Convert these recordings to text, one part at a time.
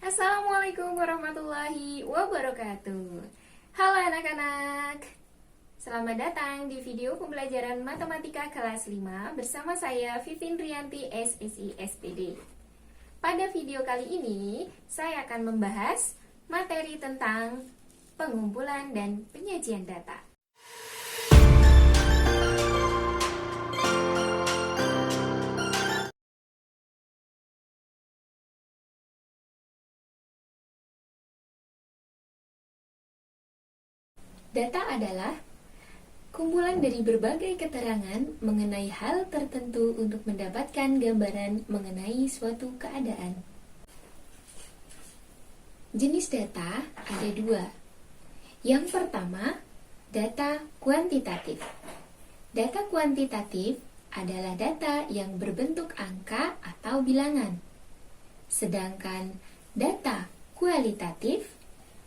Assalamualaikum warahmatullahi wabarakatuh. Halo anak-anak, selamat datang di video pembelajaran matematika kelas 5 bersama saya Vivin Rianti SSI SPD. Pada video kali ini saya akan membahas materi tentang pengumpulan dan penyajian data. Data adalah kumpulan dari berbagai keterangan mengenai hal tertentu untuk mendapatkan gambaran mengenai suatu keadaan. Jenis data ada dua. Yang pertama, data kuantitatif. Data kuantitatif adalah data yang berbentuk angka atau bilangan. Sedangkan data kualitatif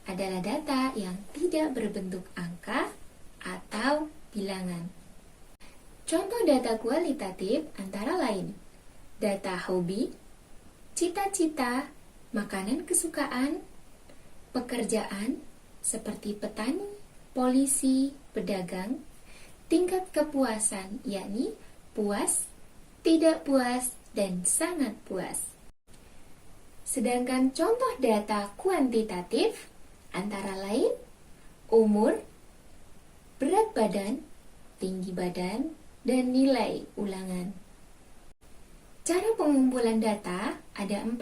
adalah data yang tidak berbentuk angka atau bilangan. Contoh data kualitatif antara lain data hobi, cita-cita, makanan kesukaan, pekerjaan seperti petani, polisi, pedagang, tingkat kepuasan yakni puas, tidak puas, dan sangat puas. Sedangkan contoh data kuantitatif antara lain umur, berat badan, tinggi badan, dan nilai ulangan. Cara pengumpulan data ada 4.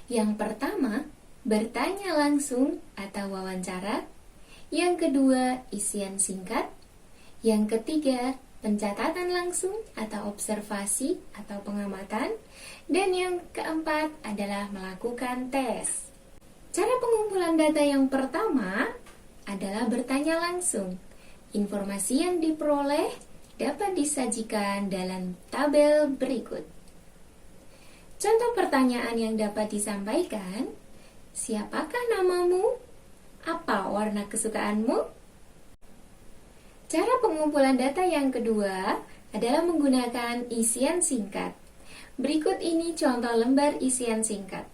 Yang pertama, bertanya langsung atau wawancara. Yang kedua, isian singkat. Yang ketiga, pencatatan langsung atau observasi atau pengamatan. Dan yang keempat adalah melakukan tes. Cara pengumpulan data yang pertama adalah bertanya langsung. Informasi yang diperoleh dapat disajikan dalam tabel berikut. Contoh pertanyaan yang dapat disampaikan, siapakah namamu? Apa warna kesukaanmu? Cara pengumpulan data yang kedua adalah menggunakan isian singkat. Berikut ini contoh lembar isian singkat.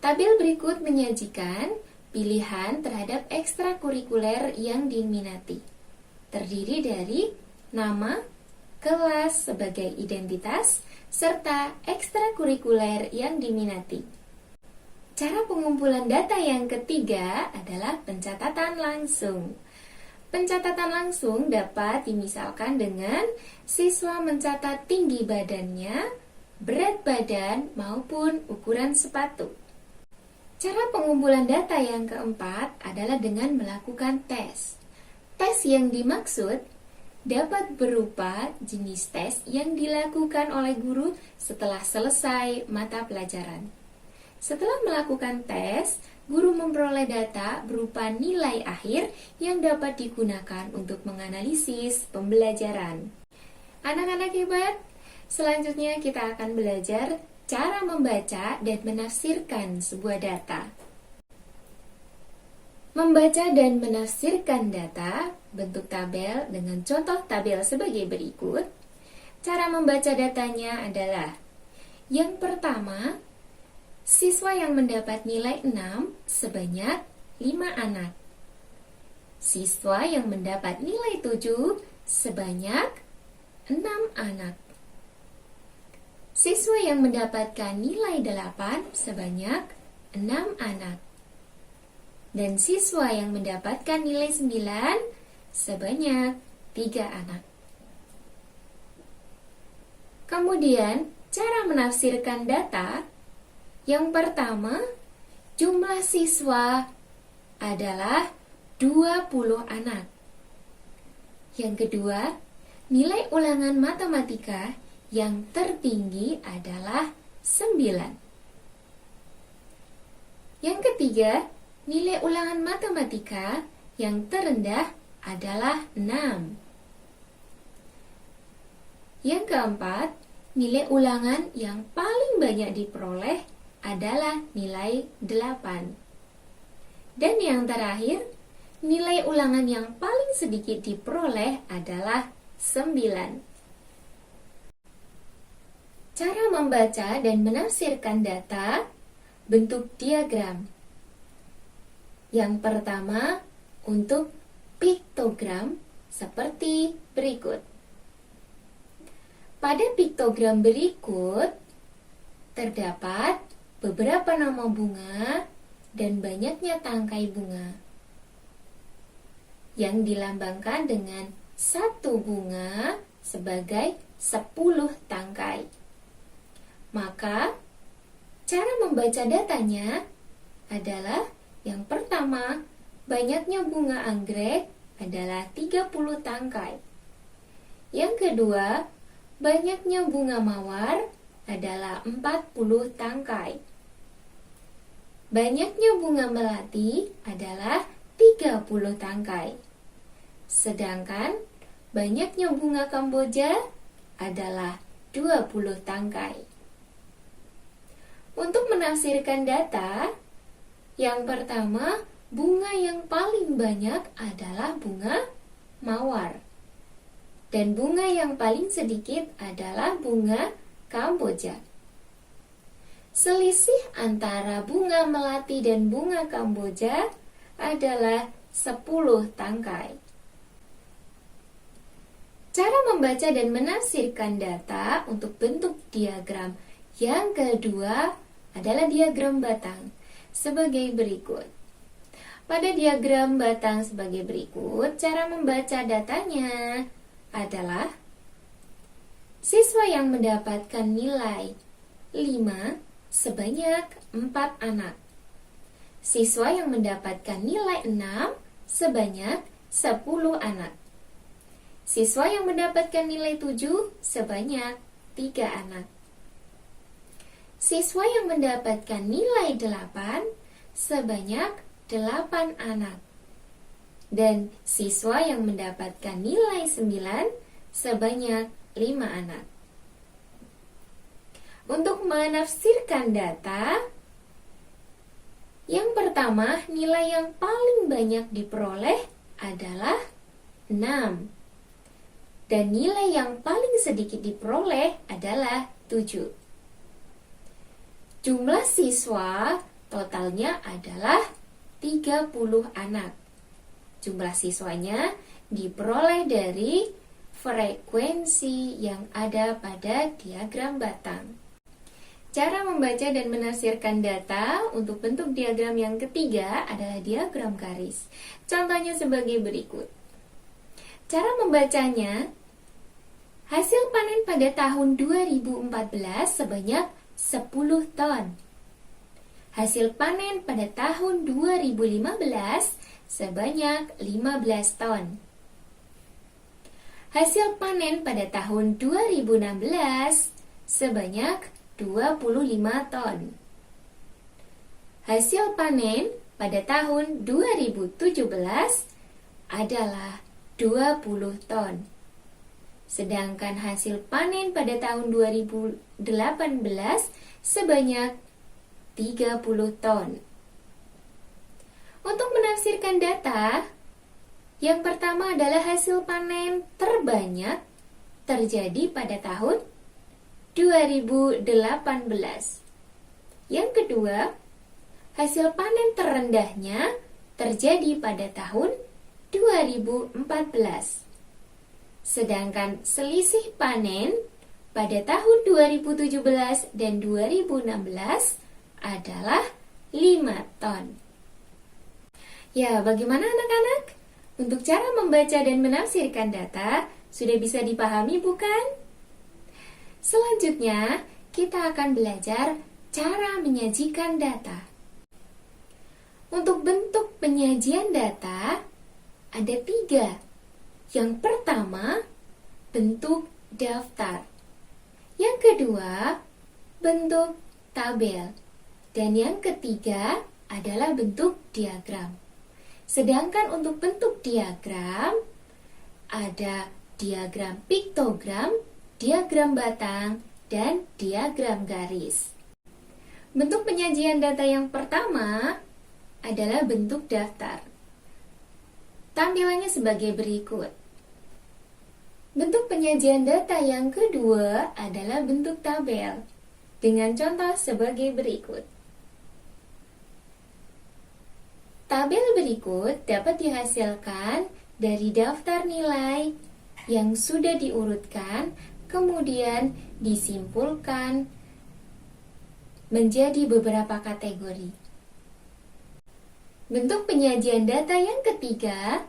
Tabel berikut menyajikan pilihan terhadap ekstrakurikuler yang diminati. Terdiri dari nama, kelas sebagai identitas, serta ekstrakurikuler yang diminati. Cara pengumpulan data yang ketiga adalah pencatatan langsung. Pencatatan langsung dapat dimisalkan dengan siswa mencatat tinggi badannya, berat badan, maupun ukuran sepatu. Cara pengumpulan data yang keempat adalah dengan melakukan tes. Tes yang dimaksud dapat berupa jenis tes yang dilakukan oleh guru setelah selesai mata pelajaran. Setelah melakukan tes, guru memperoleh data berupa nilai akhir yang dapat digunakan untuk menganalisis pembelajaran. Anak-anak hebat, selanjutnya kita akan belajar cara membaca dan menafsirkan sebuah data. Membaca dan menafsirkan data bentuk tabel dengan contoh tabel sebagai berikut. Cara membaca datanya adalah yang pertama, siswa yang mendapat nilai 6 sebanyak 5 anak. Siswa yang mendapat nilai 7 sebanyak 6 anak. Siswa yang mendapatkan nilai 8 sebanyak 6 anak. Dan siswa yang mendapatkan nilai 9 sebanyak 3 anak. Kemudian, cara menafsirkan data. Yang pertama, jumlah siswa adalah 20 anak. Yang kedua, nilai ulangan matematika yang tertinggi adalah 9. Yang ketiga, nilai ulangan matematika yang terendah adalah 6. Yang keempat, nilai ulangan yang paling banyak diperoleh adalah nilai 8. Dan yang terakhir, nilai ulangan yang paling sedikit diperoleh adalah 9. Cara membaca dan menafsirkan data bentuk diagram. Yang pertama, untuk piktogram seperti berikut. Pada piktogram berikut, terdapat beberapa nama bunga dan banyaknya tangkai bunga yang dilambangkan dengan satu bunga sebagai 10 tangkai. Maka, cara membaca datanya adalah yang pertama, banyaknya bunga anggrek adalah 30 tangkai. Yang kedua, banyaknya bunga mawar adalah 40 tangkai. Banyaknya bunga melati adalah 30 tangkai. Sedangkan banyaknya bunga Kamboja adalah 20 tangkai. Untuk menafsirkan data, yang pertama, bunga yang paling banyak adalah bunga mawar. Dan bunga yang paling sedikit adalah bunga Kamboja. Selisih antara bunga melati dan bunga Kamboja adalah 10 tangkai. Cara membaca dan menafsirkan data untuk bentuk diagram yang kedua adalah diagram batang sebagai berikut. Pada diagram batang sebagai berikut, cara membaca datanya adalah siswa yang mendapatkan nilai 5 sebanyak 4 anak. Siswa yang mendapatkan nilai 6 sebanyak 10 anak. Siswa yang mendapatkan nilai 7 sebanyak 3 anak. Siswa yang mendapatkan nilai 8 sebanyak 8 anak. Dan siswa yang mendapatkan nilai 9 sebanyak 5 anak. Untuk menafsirkan data, yang pertama, nilai yang paling banyak diperoleh adalah 6. Dan nilai yang paling sedikit diperoleh adalah 7. Jumlah siswa totalnya adalah 30 anak. Jumlah siswanya diperoleh dari frekuensi yang ada pada diagram batang. Cara membaca dan menafsirkan data untuk bentuk diagram yang ketiga adalah diagram garis. Contohnya sebagai berikut. Cara membacanya, hasil panen pada tahun 2014 sebanyak 10 ton. Hasil panen pada tahun 2015 sebanyak 15 ton. Hasil panen pada tahun 2016 sebanyak 25 ton. Hasil panen pada tahun 2017 adalah 20 ton. Sedangkan hasil panen pada tahun 2018 sebanyak 30 ton. Untuk menafsirkan data, yang pertama adalah hasil panen terbanyak terjadi pada tahun 2018. Yang kedua, hasil panen terendahnya terjadi pada tahun 2014. Sedangkan selisih panen pada tahun 2017 dan 2016 adalah 5 ton. Ya, bagaimana anak-anak? Untuk cara membaca dan menafsirkan data, sudah bisa dipahami bukan? Selanjutnya, kita akan belajar cara menyajikan data. Untuk bentuk penyajian data, ada 3. Yang pertama, bentuk daftar. Yang kedua, bentuk tabel. Dan yang ketiga adalah bentuk diagram. Sedangkan untuk bentuk diagram, ada diagram piktogram diagram batang, dan diagram garis. Bentuk penyajian data yang pertama adalah bentuk daftar. Tampilannya sebagai berikut. Bentuk penyajian data yang kedua adalah bentuk tabel, dengan contoh sebagai berikut. Tabel berikut dapat dihasilkan dari daftar nilai yang sudah diurutkan, kemudian disimpulkan menjadi beberapa kategori. Bentuk penyajian data yang ketiga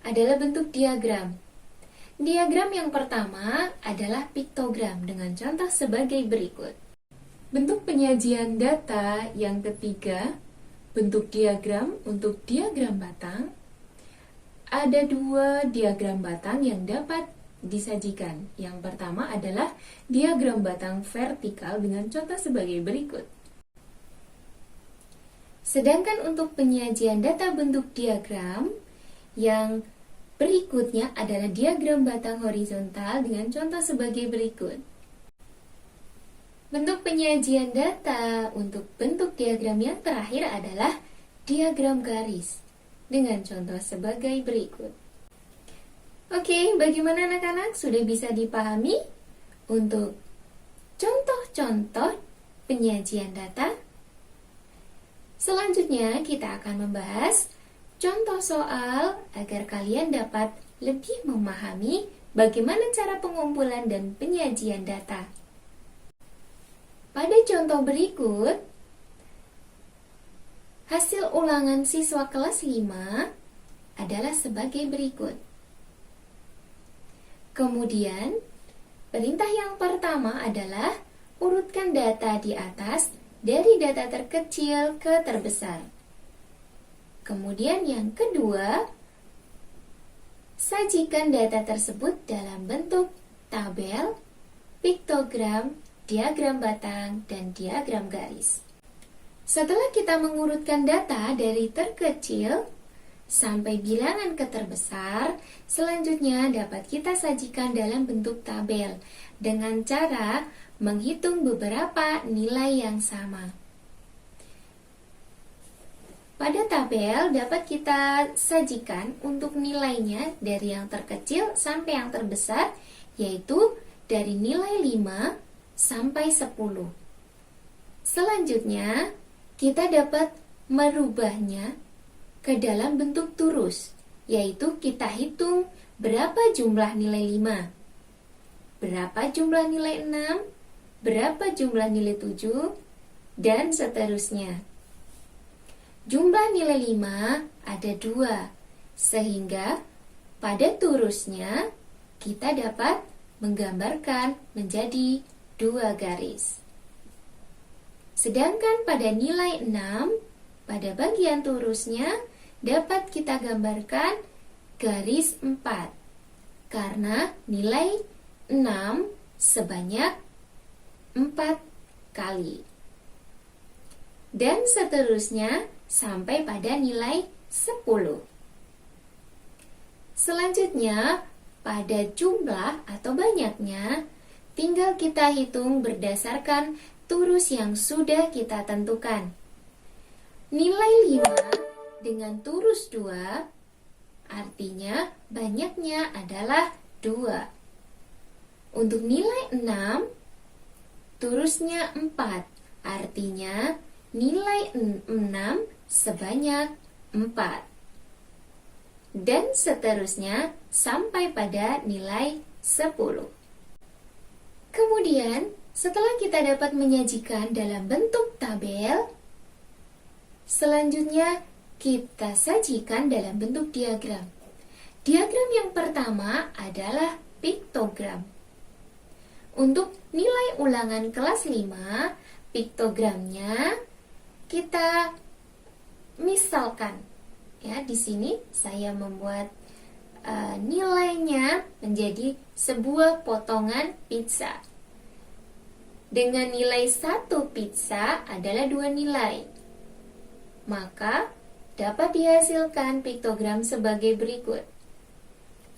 adalah bentuk diagram. Diagram yang pertama adalah piktogram dengan contoh sebagai berikut. Bentuk penyajian data yang ketiga, bentuk diagram untuk diagram batang. Ada dua diagram batang yang dapat disajikan. Yang pertama adalah diagram batang vertikal dengan contoh sebagai berikut. Sedangkan untuk penyajian data bentuk diagram yang berikutnya adalah diagram batang horizontal dengan contoh sebagai berikut. Bentuk penyajian data untuk bentuk diagram yang terakhir adalah diagram garis dengan contoh sebagai berikut. Oke, bagaimana anak-anak? Sudah bisa dipahami untuk contoh-contoh penyajian data? Selanjutnya kita akan membahas contoh soal agar kalian dapat lebih memahami bagaimana cara pengumpulan dan penyajian data. Pada contoh berikut, hasil ulangan siswa kelas 5 adalah sebagai berikut. Kemudian, perintah yang pertama adalah urutkan data di atas dari data terkecil ke terbesar. Kemudian yang kedua, sajikan data tersebut dalam bentuk tabel, piktogram, diagram batang, dan diagram garis. Setelah kita mengurutkan data dari terkecil sampai bilangan ke terbesar, selanjutnya dapat kita sajikan dalam bentuk tabel dengan cara menghitung beberapa nilai yang sama. Pada tabel dapat kita sajikan untuk nilainya dari yang terkecil sampai yang terbesar, yaitu dari nilai 5 sampai 10. Selanjutnya, kita dapat merubahnya ke dalam bentuk turus, yaitu kita hitung berapa jumlah nilai 5, berapa jumlah nilai 6, berapa jumlah nilai 7, dan seterusnya. Jumlah nilai 5 ada 2, sehingga pada turusnya kita dapat menggambarkan menjadi 2 garis. Sedangkan pada nilai 6, pada bagian turusnya dapat kita gambarkan garis 4, karena nilai 6 sebanyak 4 kali. Dan seterusnya sampai pada nilai 10. Selanjutnya, pada jumlah atau banyaknya, tinggal kita hitung berdasarkan turus yang sudah kita tentukan. Nilai 5 dengan turus 2, artinya banyaknya adalah 2. Untuk nilai 6, turusnya 4, artinya nilai 6 sebanyak 4. Dan seterusnya sampai pada nilai 10. Kemudian, setelah kita dapat menyajikan dalam bentuk tabel, selanjutnya kita sajikan dalam bentuk diagram. Diagram yang pertama adalah piktogram. Untuk nilai ulangan kelas 5, piktogramnya kita misalkan, ya, di sini saya membuat nilainya menjadi sebuah potongan pizza. Dengan nilai 1 pizza adalah 2 nilai. Maka dapat dihasilkan piktogram sebagai berikut.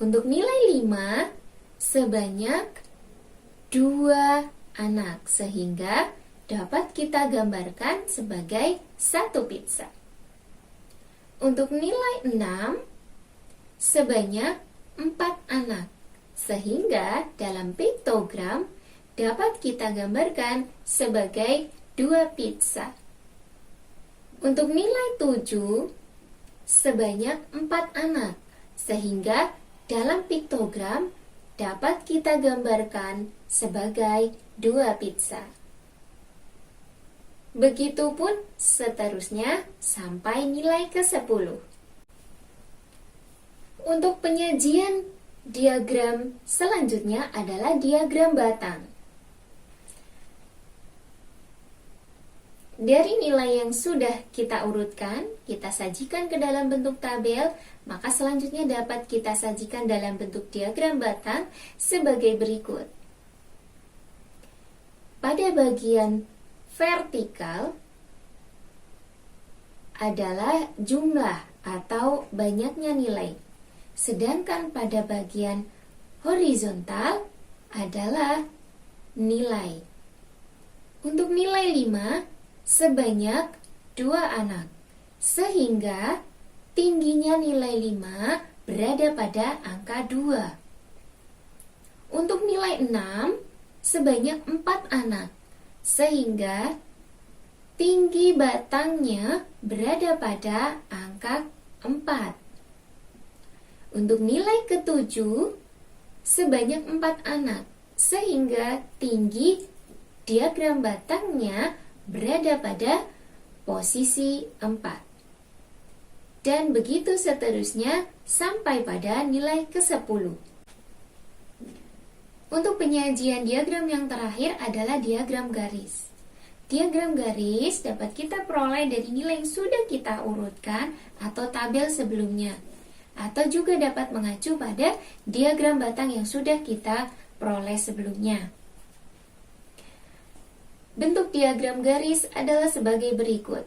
Untuk nilai 5 sebanyak 2 anak, sehingga dapat kita gambarkan sebagai satu pizza. Untuk nilai 6, sebanyak 4 anak, sehingga dalam piktogram dapat kita gambarkan sebagai 2 pizza. Untuk nilai 7, sebanyak 4 anak, sehingga dalam piktogram dapat kita gambarkan sebagai 2 pizza. Begitupun seterusnya sampai nilai ke-10. Untuk penyajian diagram selanjutnya adalah diagram batang. Dari nilai yang sudah kita urutkan, kita sajikan ke dalam bentuk tabel, maka selanjutnya dapat kita sajikan dalam bentuk diagram batang sebagai berikut. Pada bagian vertikal adalah jumlah atau banyaknya nilai, sedangkan pada bagian horizontal adalah nilai. Untuk nilai 5, sebanyak 2 anak, sehingga tingginya nilai 5 berada pada angka 2. Untuk nilai 6, sebanyak 4 anak, sehingga tinggi batangnya berada pada angka 4. Untuk nilai ke-7, sebanyak 4 anak, sehingga tinggi diagram batangnya berada pada posisi 4. Dan begitu seterusnya sampai pada nilai ke-10. Untuk penyajian diagram yang terakhir adalah diagram garis. Diagram garis dapat kita peroleh dari nilai yang sudah kita urutkan atau tabel sebelumnya, atau juga dapat mengacu pada diagram batang yang sudah kita peroleh sebelumnya. Bentuk diagram garis adalah sebagai berikut.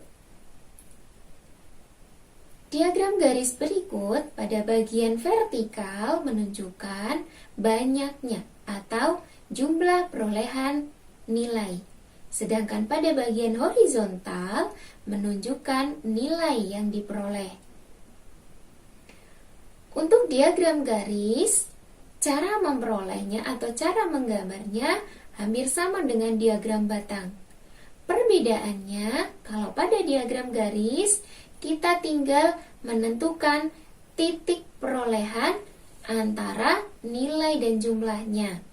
Diagram garis berikut pada bagian vertikal menunjukkan banyaknya atau jumlah perolehan nilai, sedangkan pada bagian horizontal menunjukkan nilai yang diperoleh. Untuk diagram garis, cara memperolehnya atau cara menggambarnya hampir sama dengan diagram batang. Perbedaannya, kalau pada diagram garis, kita tinggal menentukan titik perolehan antara nilai dan jumlahnya.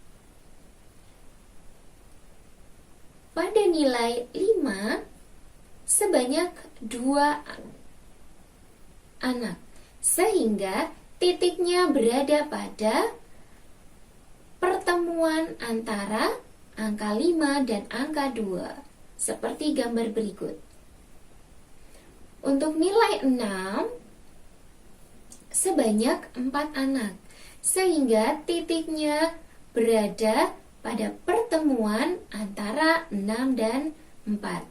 Pada nilai 5, sebanyak 2 anak, sehingga titiknya berada pada pertemuan antara angka 5 dan angka 2, seperti gambar berikut. Untuk nilai 6, sebanyak 4 anak, sehingga titiknya berada pada pertemuan antara 6 dan 4.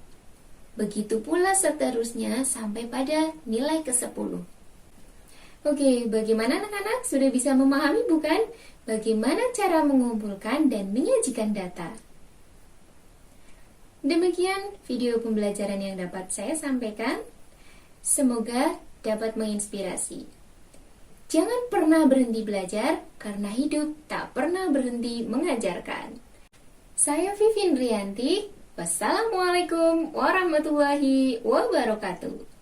Begitu pula seterusnya sampai pada nilai ke-10. Oke, bagaimana anak-anak? Sudah bisa memahami bukan? Bagaimana cara mengumpulkan dan menyajikan data? Demikian video pembelajaran yang dapat saya sampaikan. Semoga dapat menginspirasi. Jangan pernah berhenti belajar, karena hidup tak pernah berhenti mengajarkan. Saya Vivin Rianti. Wassalamualaikum warahmatullahi wabarakatuh.